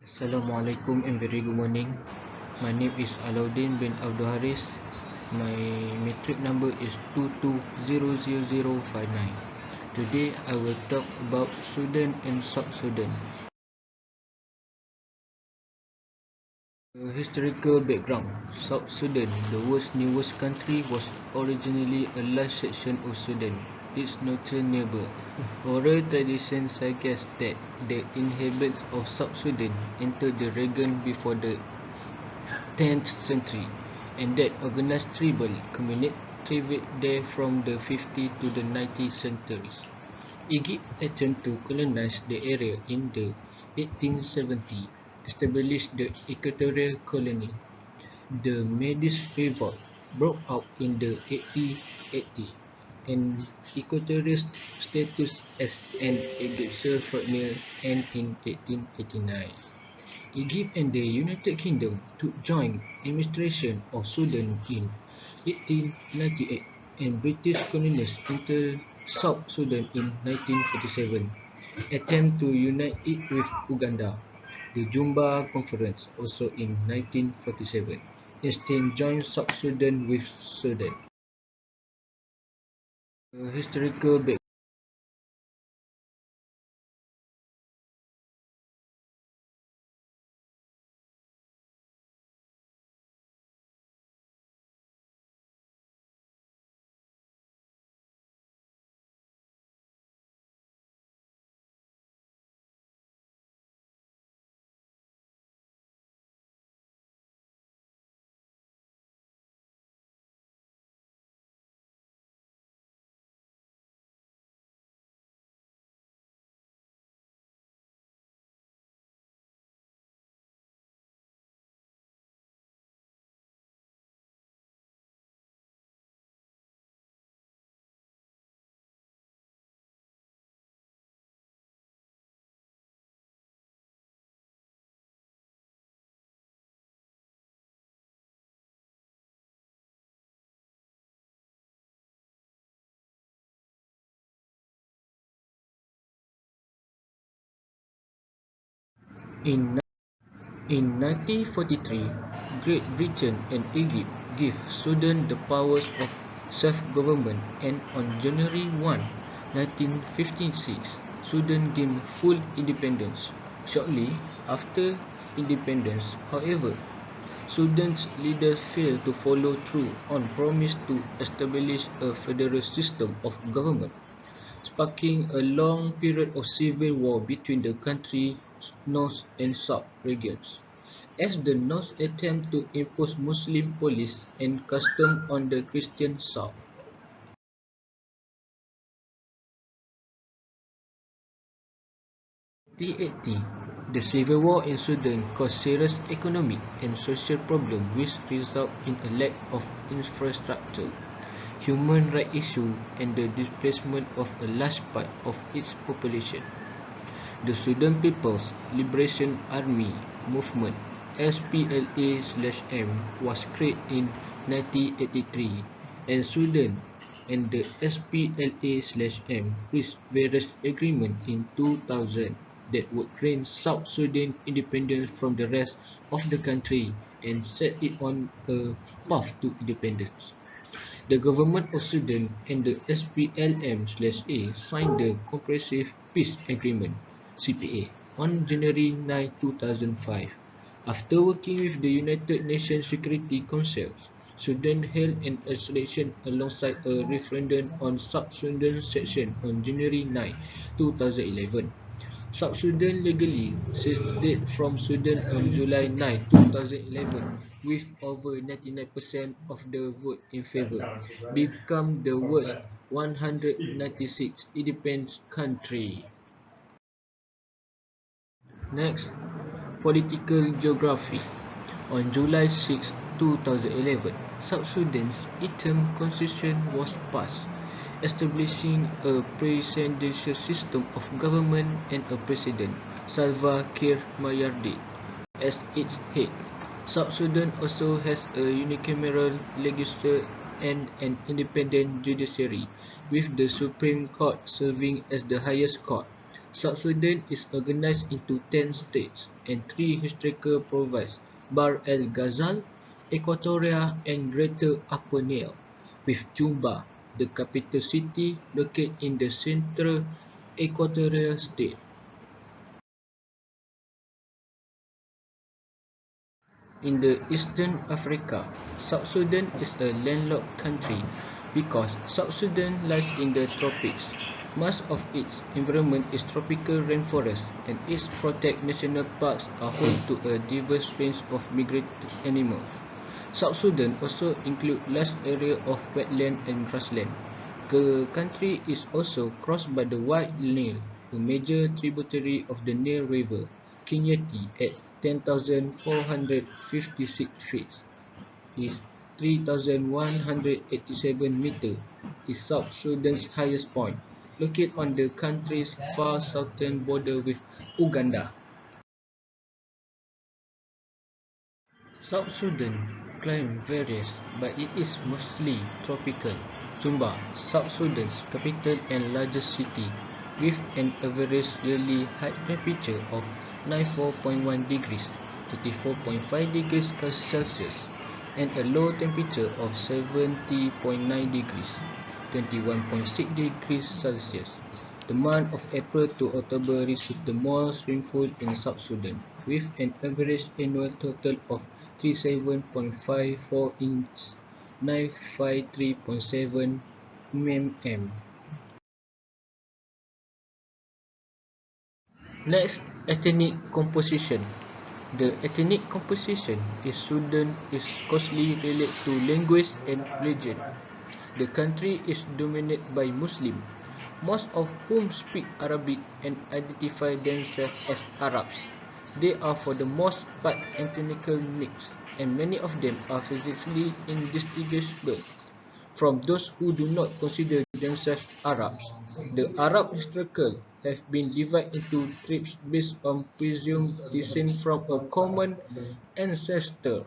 Assalamualaikum and very good morning. My name is Alauddin bin Abdul Haris. My matric number is 220059. Today I will talk about Sudan and South Sudan. Historical background. South Sudan, the world's newest country, was originally a large section of Sudan, its northern neighbor. Oral tradition suggests that the inhabitants of South Sudan entered the region before the 10th century, and that organized tribal communities thrived there from the 50th to the 19th centuries. Egypt attempted to colonize the area in the 1870s, established the Equatorial Colony. The Medes Revolt broke out in the 1880s, and Equatorial status as an Egyptian colony ended in 1889. Egypt and the United Kingdom took joint administration of Sudan in 1898, and British colonists entered South Sudan in 1947, attempt to unite it with Uganda. The Jumba Conference, also in 1947, instead joined South Sudan with Sudan. Historical background. In In 1943, Great Britain and Egypt gave Sudan the powers of self-government, and on January 1, 1956, Sudan gained full independence. Shortly after independence, however, Sudan's leaders failed to follow through on promise to establish a federal system of government, sparking a long period of civil war between the country's north and south regions, as the North attempted to impose Muslim police and customs on the Christian South. 1980, the civil war in Sudan caused serious economic and social problems which resulted in a lack of infrastructure, human rights issues, and the displacement of a large part of its population. The Sudan People's Liberation Army movement (SPLA/M) was created in 1983, and Sudan and the SPLA/M reached various agreements in 2000 that would grant South Sudan independence from the rest of the country and set it on a path to independence. The government of Sudan and the SPLM/A signed the Comprehensive Peace Agreement (CPA) on January 9, 2005. After working with the United Nations Security Council, Sudan held an election alongside a referendum on South Sudan section on January 9, 2011. South Sudan legally seceded from Sudan on July 9, 2011, with over 99% of the vote in favor, become the world's 196th independent country. Next, political geography. On July 6, 2011, South Sudan's interim constitution was passed, establishing a presidential system of government and a president, Salva Kiir Mayardit, as its head. South Sudan also has a unicameral legislature and an independent judiciary, with the Supreme Court serving as the highest court. South Sudan is organized into 10 states and 3 historical provinces: Bahr el Ghazal, Equatoria, and Greater Upper Nile, with Juba, the capital city, located in the central Equatorial state. In the Eastern Africa, South Sudan is a landlocked country because South Sudan lies in the tropics. Much of its environment is tropical rainforest, and its protected national parks are home to a diverse range of migratory animals. South Sudan also includes large areas of wetland and grassland. The country is also crossed by the White Nile, a major tributary of the Nile River. Kinyati, at 10,456 feet, is 3,187 meters, is South Sudan's highest point, located on the country's far southern border with Uganda. South Sudan climate varies, but it is mostly tropical. Juba, South Sudan's capital and largest city, with an average yearly high temperature of 94.1 degrees (34.5 degrees Celsius) and a low temperature of 70.9 degrees (21.6 degrees Celsius). The month of April to October receives the most rainfall in South Sudan, with an average annual total of 37.54 inches (953.7 mm). Next, ethnic composition. The ethnic composition in Sudan is closely related to language and religion. The country is dominated by Muslims, most of whom speak Arabic and identify themselves as Arabs. They are for the most part ethnically mixed, and many of them are physically indistinguishable from those who do not consider themselves Arabs. The Arab historically have been divided into tribes based on presumed descent from a common ancestor.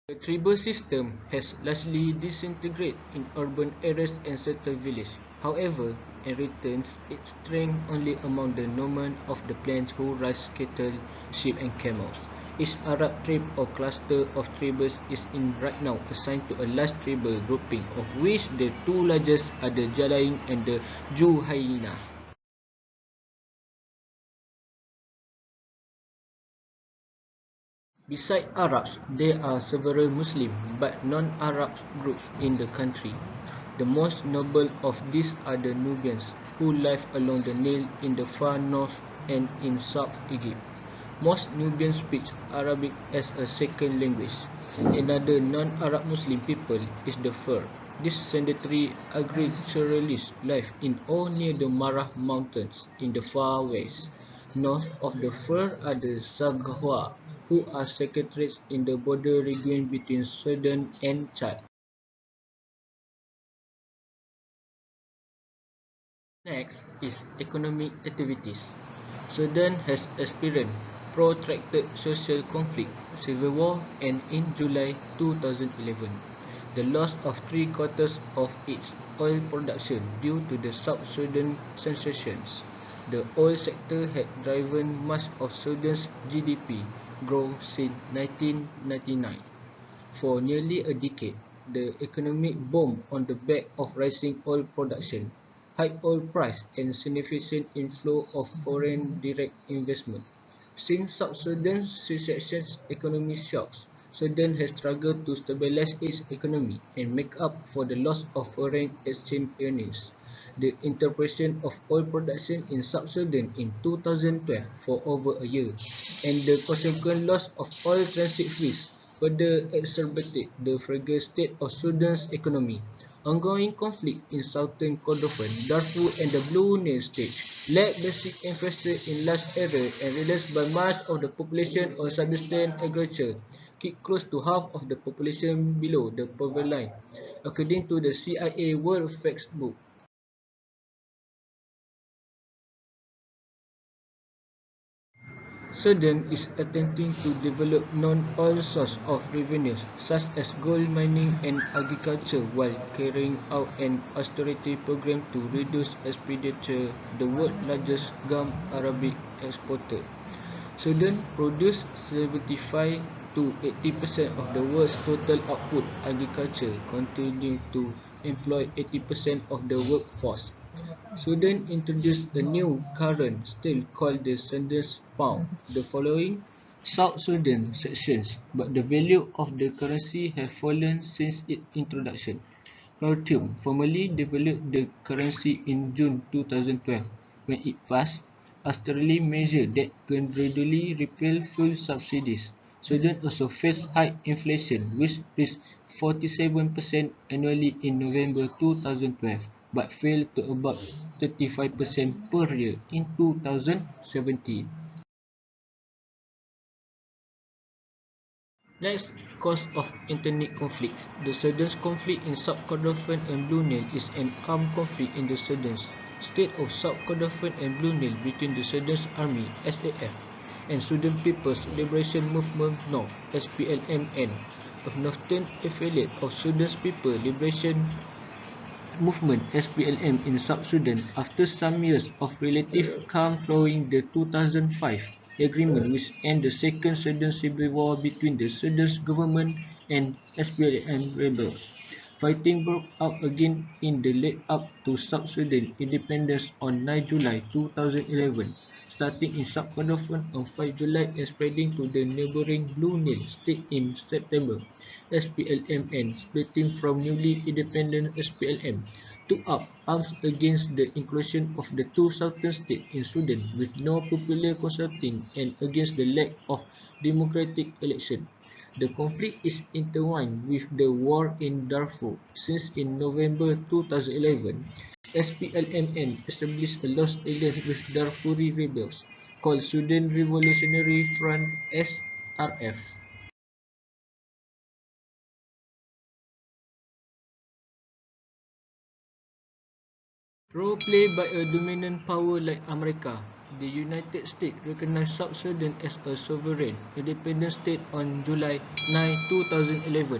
The tribal system has largely disintegrated in urban areas and settled villages. However, it retains its strength only among the nomads of the plains who raise cattle, sheep and camels. Each Arab tribe or cluster of tribes is right now assigned to a large tribal grouping, of which the two largest are the Jalain and the Juhayna. Besides Arabs, there are several Muslim but non-Arab groups in the country. The most notable of these are the Nubians, who live along the Nile in the far north and in South Egypt. Most Nubians speak Arabic as a second language. Another non-Arab Muslim people is the Fur. These sedentary agriculturalists live in or near the Marah Mountains in the far west. North of the Fur are the Zaghawa, who are secretaries in the border region between Sudan and Chad. Next is economic activities. Sudan has experienced protracted social conflict, civil war, and in July 2011, the loss of three-quarters of its oil production due to the South Sudan secessions. The oil sector had driven much of Sudan's GDP growth since 1999. For nearly a decade, the economic boomed on the back of rising oil production, high oil price, and significant inflow of foreign direct investment. Since South Sudan's secession economic shocks, Sudan has struggled to stabilize its economy and make up for the loss of foreign exchange earnings. The interruption of oil production in South Sudan in 2012 for over a year, and the consequent loss of oil transit fees further exacerbated the fragile state of Sudan's economy. Ongoing conflict in southern Kordofan, Darfur and the Blue Nile state lack basic infrastructure in large areas and relies by much of the population on subsistence agriculture, keep close to half of the population below the poverty line, according to the CIA World Factbook. Sudan is attempting to develop non-oil sources of revenues, such as gold mining and agriculture, while carrying out an austerity program to reduce expenditure, the world's largest gum Arabic exporter. Sudan produces 75 to 80% of the world's total output agriculture, continuing to employ 80% of the workforce. Sudan introduced a new current still called the Sudan's pound. The following South Sudan sections, but the value of the currency has fallen since its introduction. Khartoum formally developed the currency in June 2012 when it passed austerity measures that can gradually repeal fuel subsidies. Sudan also faced high inflation, which reached 47% annually in November 2012, but fell to about 35% per year in 2017. Next, cause of ethnic conflict. The Sudan's conflict in South Kordofan and Blue Nile is an armed conflict in the Sudan's state of South Kordofan and Blue Nile between the Sudan's Army (SAF) and Sudan People's Liberation Movement North (SPLMN), a northern affiliate of Sudan's People Liberation Movement (SPLM) in South Sudan after some years of relative calm following the 2005 agreement which ended the Second Sudan Civil War between the Sudan's government and SPLM rebels. Fighting broke out again in the lead-up to South Sudan independence on 9 July 2011, starting in South Kordofan on 5 July and spreading to the neighboring Blue Nile state in September. SPLMN, splitting from newly independent SPLM, took up arms against the inclusion of the two southern states in Sudan with no popular consulting and against the lack of democratic election. The conflict is intertwined with the war in Darfur, since in November 2011, SPLMN established a lost alliance with Darfuri rebels, called Sudan Revolutionary Front (SRF). Role played by a dominant power like America, the United States recognized South Sudan as a sovereign, independent state on July 9, 2011.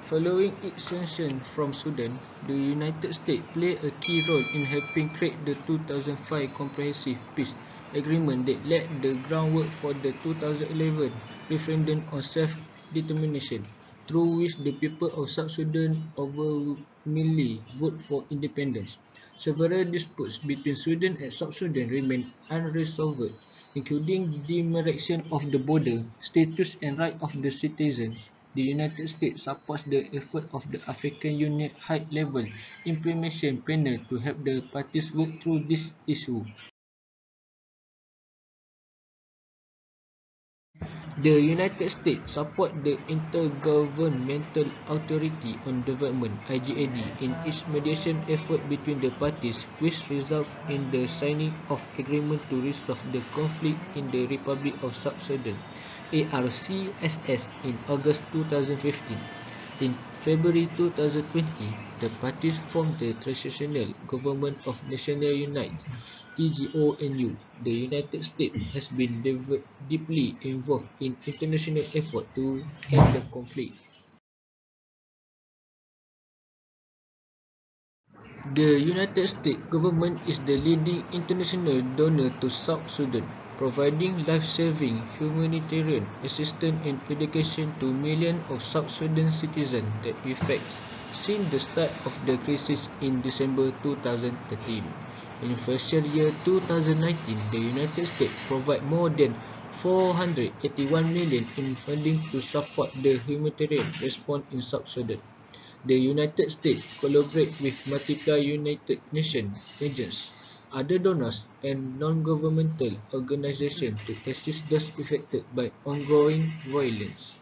Following its secession from Sudan, the United States played a key role in helping create the 2005 Comprehensive Peace Agreement that laid the groundwork for the 2011 referendum on self-determination, through which the people of South Sudan overwhelmingly voted for independence. Several disputes between Sudan and South Sudan remain unresolved, including demarcation of the border, status and rights of the citizens. The United States supports the effort of the African Union High-Level Implementation Panel to help the parties work through this issue. The United States supports the Intergovernmental Authority on Development (IGAD) in its mediation effort between the parties, which resulted in the signing of agreement to resolve the conflict in the Republic of South Sudan (ARCSS) in August 2015. In February 2020, the parties formed the Transitional Government of National Unity (TGONU). The United States has been deeply involved in international efforts to end the conflict. The United States government is the leading international donor to South Sudan, providing life-saving humanitarian assistance and education to millions of South Sudan citizens that effect since the start of the crisis in December 2013. In fiscal year 2019, the United States provided more than 481 million in funding to support the humanitarian response in South Sudan. The United States collaborates with multiple United Nations agents, other donors, and non-governmental organizations to assist those affected by ongoing violence.